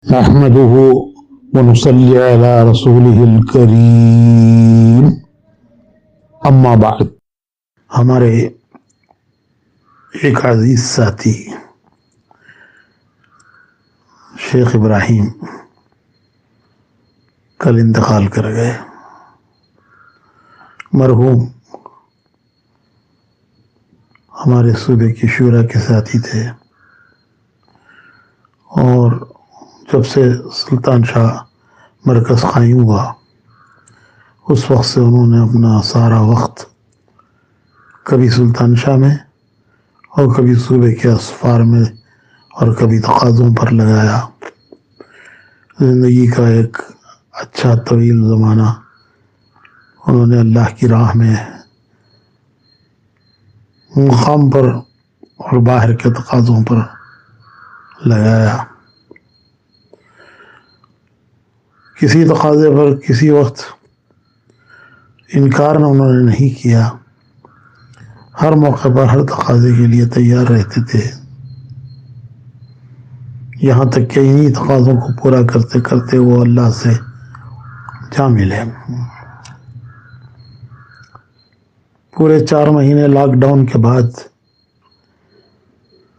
نحمده ونصلي على رسوله الكريم اما بعد۔ ہمارے ایک عزیز ساتھی شیخ ابراہیم کل انتقال کر گئے۔ مرحوم ہمارے صوبے کی شورا کے ساتھی تھے، اور جب سے سلطان شاہ مرکز قائم ہوا اس وقت سے انہوں نے اپنا سارا وقت کبھی سلطان شاہ میں اور کبھی صوبے کے اسفار میں اور کبھی تقاضوں پر لگایا۔ زندگی کا ایک اچھا طویل زمانہ انہوں نے اللہ کی راہ میں مقام پر اور باہر کے تقاضوں پر لگایا۔ کسی تقاضے پر کسی وقت انکار انہوں نے نہیں کیا، ہر موقع پر ہر تقاضے کے لیے تیار رہتے تھے، یہاں تک کہ انہی تقاضوں کو پورا کرتے کرتے وہ اللہ سے جا ملے۔ پورے 4 مہینے لاک ڈاؤن کے بعد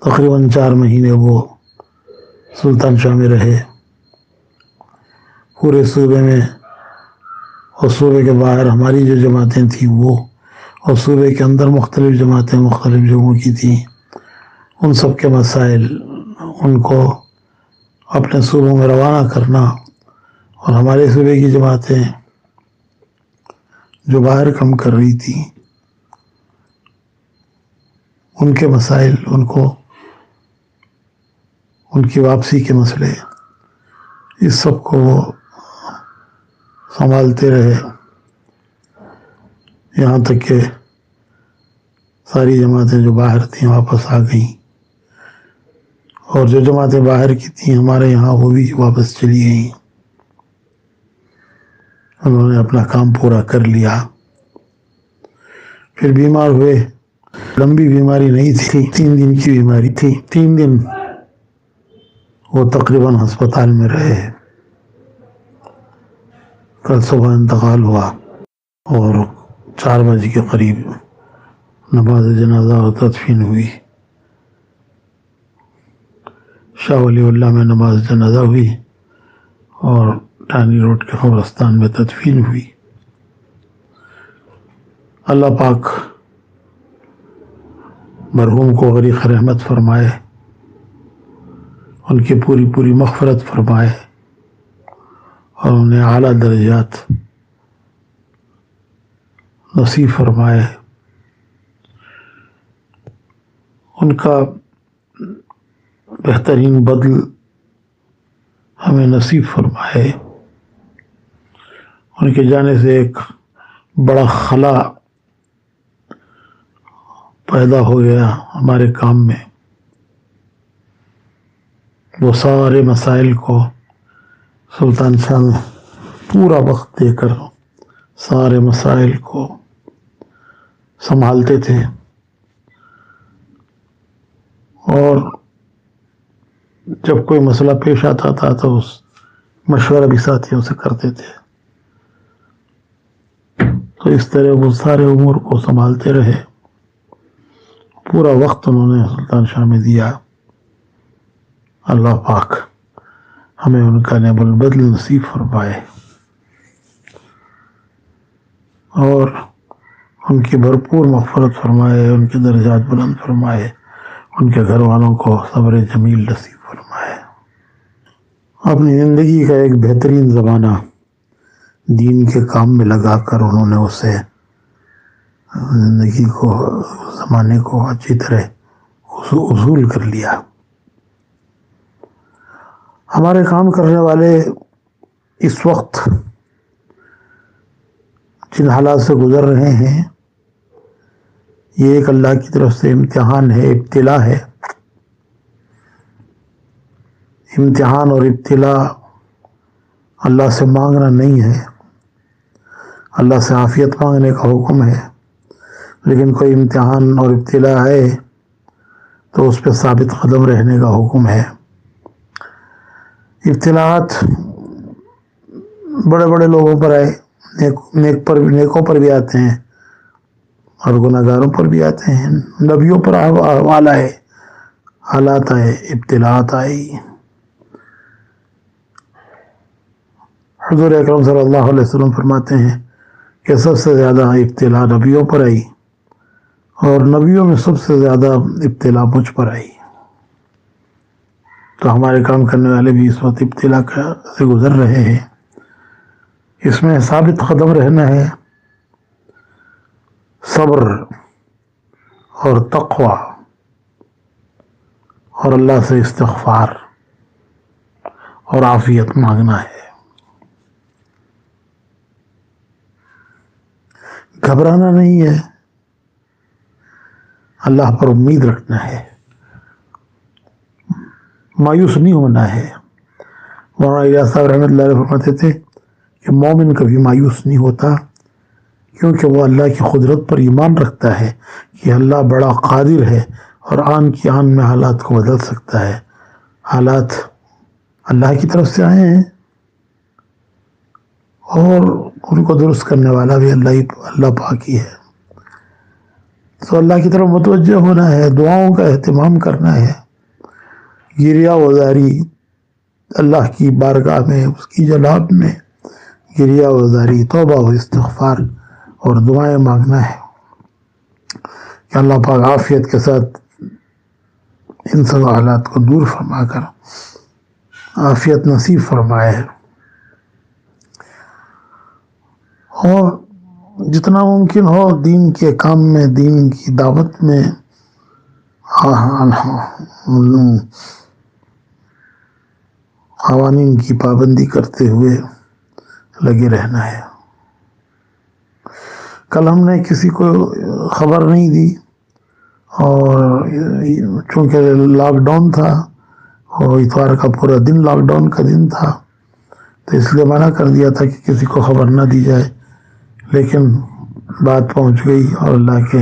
تقریباً 4 مہینے وہ سلطان شاہ میں رہے۔ پورے صوبے میں اور صوبے کے باہر ہماری جو جماعتیں تھیں وہ، اور صوبے کے اندر مختلف جماعتیں مختلف جگہوں کی تھیں، ان سب کے مسائل ان کو اپنے صوبوں میں روانہ کرنا، اور ہمارے صوبے کی جماعتیں جو باہر کم کر رہی تھیں ان کے مسائل، ان کی واپسی کے مسئلے، اس سب کو وہ سنبھالتے رہے، یہاں تک کہ ساری جماعتیں جو باہر تھیں واپس آ گئیں، اور جو جماعتیں باہر کی تھیں ہمارے یہاں وہ بھی واپس چلی گئیں۔ انہوں نے اپنا کام پورا کر لیا۔ پھر بیمار ہوئے، لمبی بیماری نہیں تھی، 3 دن کی بیماری تھی، 3 دن وہ تقریباً ہسپتال میں رہے۔ کل صبح انتقال ہوا اور 4 بجے کے قریب نماز جنازہ اور تدفین ہوئی۔ شاہ ولی اللہ میں نماز جنازہ ہوئی اور ٹانی روڈ کے قبرستان میں تدفین ہوئی۔ اللہ پاک مرحوم کو غریق رحمت فرمائے، ان کی پوری مغفرت فرمائے، اور انہیں اعلیٰ درجات نصیب فرمائے، ان کا بہترین بدل ہمیں نصیب فرمائے۔ ان کے جانے سے ایک بڑا خلا پیدا ہو گیا ہمارے کام میں۔ وہ سارے مسائل کو سلطان شاہ نے پورا وقت دے کر سارے مسائل کو سنبھالتے تھے، اور جب کوئی مسئلہ پیش آتا تھا تو اس مشورہ بھی ساتھیوں سے کرتے تھے۔ تو اس طرح وہ سارے امور کو سنبھالتے رہے، پورا وقت انہوں نے سلطان شاہ میں دیا۔ اللہ پاک ہمیں ان کا نیب البدل نصیب فرمائے، اور ان کی بھرپور مغفرت فرمائے، ان کے درجات بلند فرمائے، ان کے گھر والوں کو صبر جمیل نصیب فرمائے۔ اپنی زندگی کا ایک بہترین زمانہ دین کے کام میں لگا کر انہوں نے اسے زندگی کو، زمانے کو اچھی طرح اصول کر لیا۔ ہمارے کام کرنے والے اس وقت جن حالات سے گزر رہے ہیں، یہ ایک اللہ کی طرف سے امتحان ہے، ابتلا ہے۔ امتحان اور ابتلا اللہ سے مانگنا نہیں ہے، اللہ سے عافیت مانگنے کا حکم ہے، لیکن کوئی امتحان اور ابتلا ہے تو اس پہ ثابت قدم رہنے کا حکم ہے۔ ابتلاءات بڑے بڑے لوگوں پر آئے، نیکوں پر بھی آتے ہیں اور گناہگاروں پر بھی آتے ہیں، نبیوں پر احوال آئے، حالات آئے، ابتلاءات آئی۔ حضور اکرم صلی اللہ علیہ وسلم فرماتے ہیں کہ سب سے زیادہ ابتلاء نبیوں پر آئی اور نبیوں میں سب سے زیادہ ابتلاء مجھ پر آئی۔ تو ہمارے کام کرنے والے بھی اس وقت ابتلاء سے گزر رہے ہیں، اس میں ثابت قدم رہنا ہے، صبر اور تقوی اور اللہ سے استغفار اور عافیت مانگنا ہے، گھبرانا نہیں ہے، اللہ پر امید رکھنا ہے، مایوس نہیں ہونا ہے۔ مولانا الیاس صاحب رحمۃ اللہ علیہ فرماتے تھے کہ مومن کبھی مایوس نہیں ہوتا، کیونکہ وہ اللہ کی قدرت پر ایمان رکھتا ہے کہ اللہ بڑا قادر ہے اور آن کی آن میں حالات کو بدل سکتا ہے۔ حالات اللہ کی طرف سے آئے ہیں اور ان کو درست کرنے والا بھی اللہ پاک ہی ہے۔ تو اللہ کی طرف متوجہ ہونا ہے، دعاؤں کا اہتمام کرنا ہے، گریہ وزاری اللہ کی بارگاہ میں، اس کی جناب میں گریہ وزاری، توبہ و استغفار اور دعائیں مانگنا ہے کہ اللہ پاک عافیت کے ساتھ ان سب حالات کو دور فرما کر عافیت نصیب فرمائے، اور جتنا ممکن ہو دین کے کام میں، دین کی دعوت میں قوانین کی پابندی کرتے ہوئے لگے رہنا ہے۔ کل ہم نے کسی کو خبر نہیں دی، اور چونکہ لاک ڈاؤن تھا اور اتوار کا پورا دن لاک ڈاؤن کا دن تھا، تو اس لیے منع کر دیا تھا کہ کسی کو خبر نہ دی جائے، لیکن بات پہنچ گئی اور اللہ کے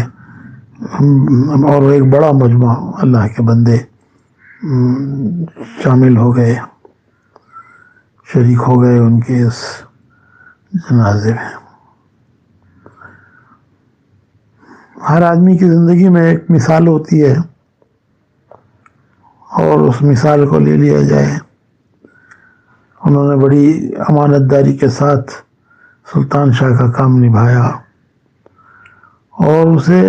اور ایک بڑا مجمع اللہ کے بندے شامل ہو گئے، شریک ہو گئے ان کے اس جنازے میں۔ ہر آدمی کی زندگی میں ایک مثال ہوتی ہے اور اس مثال کو لے لیا جائے۔ انہوں نے بڑی امانت داری کے ساتھ سلطان شاہ کا کام نبھایا اور اسے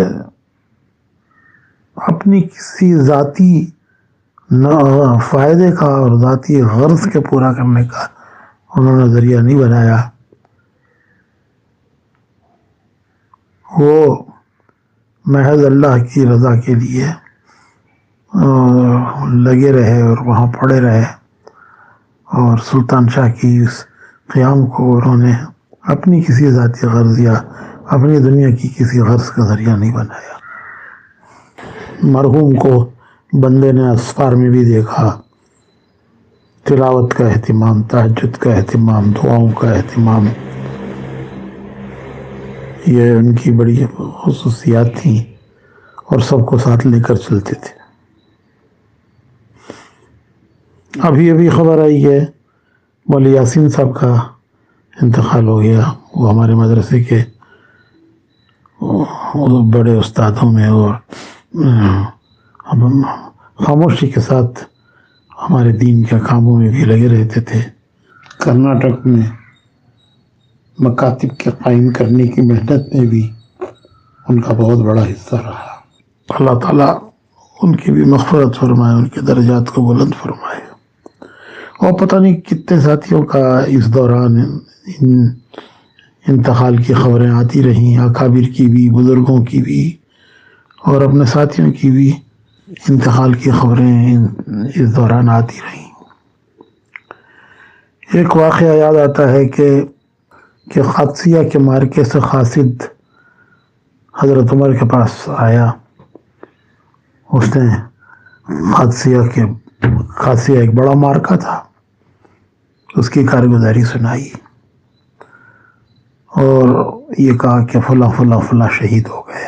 اپنی کسی ذاتی فائدے کا اور ذاتی غرض کے پورا کرنے کا انہوں نے ذریعہ نہیں بنایا۔ وہ محض اللہ کی رضا کے لیے لگے رہے اور وہاں پڑے رہے، اور سلطان شاہ کی اس قیام کو انہوں نے اپنی کسی ذاتی غرض یا اپنی دنیا کی کسی غرض کا ذریعہ نہیں بنایا۔ مرحوم کو بندے نے اسفار میں بھی دیکھا، تلاوت کا اہتمام، تہجد کا اہتمام، دعاؤں کا اہتمام، یہ ان کی بڑی خصوصیات تھیں اور سب کو ساتھ لے کر چلتے تھے۔ ابھی خبر آئی ہے مولی یاسین صاحب کا انتقال ہو گیا۔ وہ ہمارے مدرسے کے بڑے استادوں میں اور ہم خاموشی کے ساتھ ہمارے دین کے کاموں میں بھی لگے رہتے تھے۔ کرناٹک میں مکاتب کے قائم کرنے کی محنت میں بھی ان کا بہت بڑا حصہ رہا۔ اللہ تعالیٰ ان کی بھی مغفرت فرمائے، ان کے درجات کو بلند فرمائے۔ اور پتہ نہیں کتنے ساتھیوں کا اس دوران انتقال کی خبریں آتی رہیں، اکابر کی بھی، بزرگوں کی بھی، اور اپنے ساتھیوں کی بھی انتقال کی خبریں اس دوران آتی رہیں۔ ایک واقعہ یاد آتا ہے کہ قادسیہ کے معرکے سے قاصد حضرت عمر کے پاس آیا۔ اس نے قادسیہ ایک بڑا معرکہ تھا، اس کی کارگزاری سنائی اور یہ کہا کہ فلاں فلاں فلاں شہید ہو گئے۔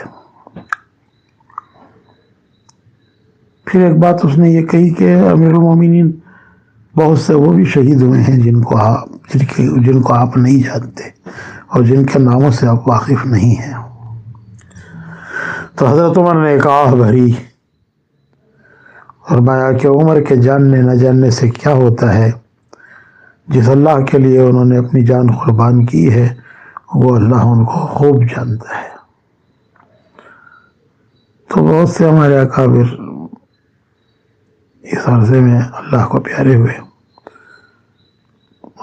پھر ایک بات اس نے یہ کہی کہ امیر المومنین بہت سے وہ بھی شہید ہوئے ہیں جن کو آپ نہیں جانتے اور جن کے ناموں سے آپ واقف نہیں ہیں۔ تو حضرت عمر نے ایک آہ بھری، فرمایا کہ عمر کے جاننے نہ جاننے سے کیا ہوتا ہے، جس اللہ کے لیے انہوں نے اپنی جان قربان کی ہے وہ اللہ ان کو خوب جانتا ہے۔ تو بہت سے ہمارے اکابر اس عرصے میں اللہ کو پیارے ہوئے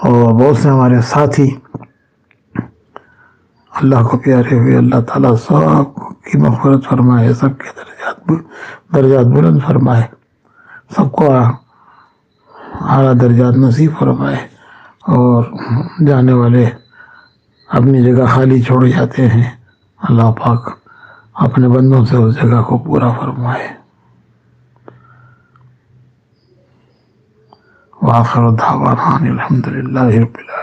اور بہت سے ہمارے ساتھی اللہ کو پیارے ہوئے۔ اللہ تعالیٰ سب کی مغفرت فرمائے، سب کے درجات بلند فرمائے، سب کو اعلیٰ درجات نصیب فرمائے، اور جانے والے اپنی جگہ خالی چھوڑ جاتے ہیں، اللہ پاک اپنے بندوں سے اس جگہ کو پورا فرمائے۔ وآخر دعوانا الحمدللہ رب العالمین۔